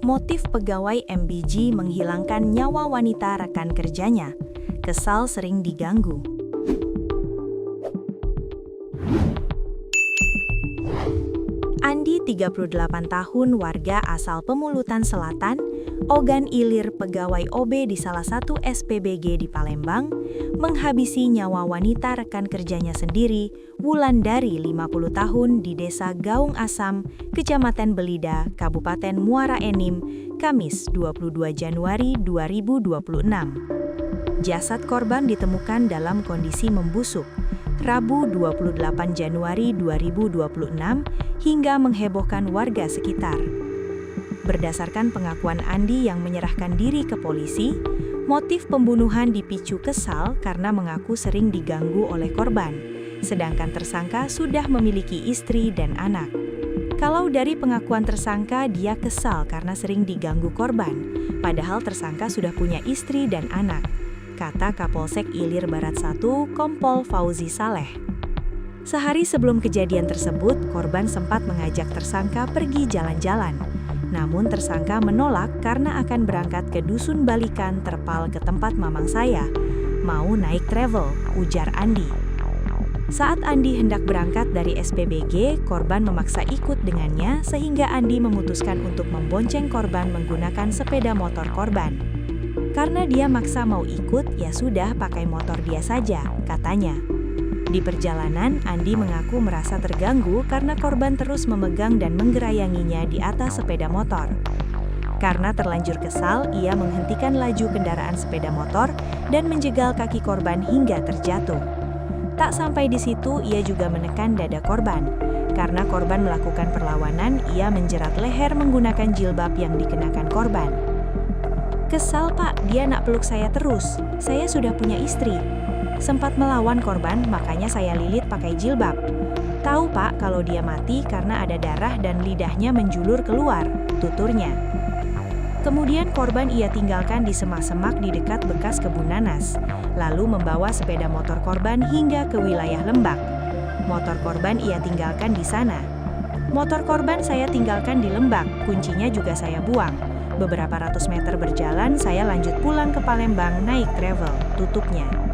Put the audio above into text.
Motif pegawai MBG menghilangkan nyawa wanita rekan kerjanya. Kesal sering diganggu. Andi, 38 tahun, warga asal Pemulutan Selatan, Ogan Ilir, pegawai OB di salah satu SPBG di Palembang, menghabisi nyawa wanita rekan kerjanya sendiri, Wulandari, 50 tahun, di Desa Gaung Asam, Kecamatan Belida, Kabupaten Muara Enim, Kamis 22 Januari 2026. Jasad korban ditemukan dalam kondisi membusuk, Rabu 28 Januari 2026, hingga menghebohkan warga sekitar. Berdasarkan pengakuan Andi yang menyerahkan diri ke polisi, motif pembunuhan dipicu kesal karena mengaku sering diganggu oleh korban, sedangkan tersangka sudah memiliki istri dan anak. Kalau dari pengakuan tersangka, dia kesal karena sering diganggu korban, padahal tersangka sudah punya istri dan anak, kata Kapolsek Ilir Barat 1 Kompol Fauzi Saleh. Sehari sebelum kejadian tersebut, korban sempat mengajak tersangka pergi jalan-jalan. Namun tersangka menolak karena akan berangkat ke Dusun Balikan Terpal ke tempat mamang saya. Mau naik travel, ujar Andi. Saat Andi hendak berangkat dari SPBG, korban memaksa ikut dengannya sehingga Andi memutuskan untuk membonceng korban menggunakan sepeda motor korban. Karena dia maksa mau ikut, ya sudah pakai motor dia saja, katanya. Di perjalanan, Andi mengaku merasa terganggu karena korban terus memegang dan menggerayanginya di atas sepeda motor. Karena terlanjur kesal, ia menghentikan laju kendaraan sepeda motor dan menjegal kaki korban hingga terjatuh. Tak sampai di situ, ia juga menekan dada korban. Karena korban melakukan perlawanan, ia menjerat leher menggunakan jilbab yang dikenakan korban. Kesal, Pak, dia nak peluk saya terus. Saya sudah punya istri. Sempat melawan korban, makanya saya lilit pakai jilbab. Tahu, Pak, kalau dia mati karena ada darah dan lidahnya menjulur keluar, tuturnya. Kemudian korban ia tinggalkan di semak-semak di dekat bekas kebun nanas, lalu membawa sepeda motor korban hingga ke wilayah Lembak. Motor korban ia tinggalkan di sana. Motor korban saya tinggalkan di Lembak, kuncinya juga saya buang. Beberapa ratus meter berjalan, saya lanjut pulang ke Palembang naik travel, tutupnya.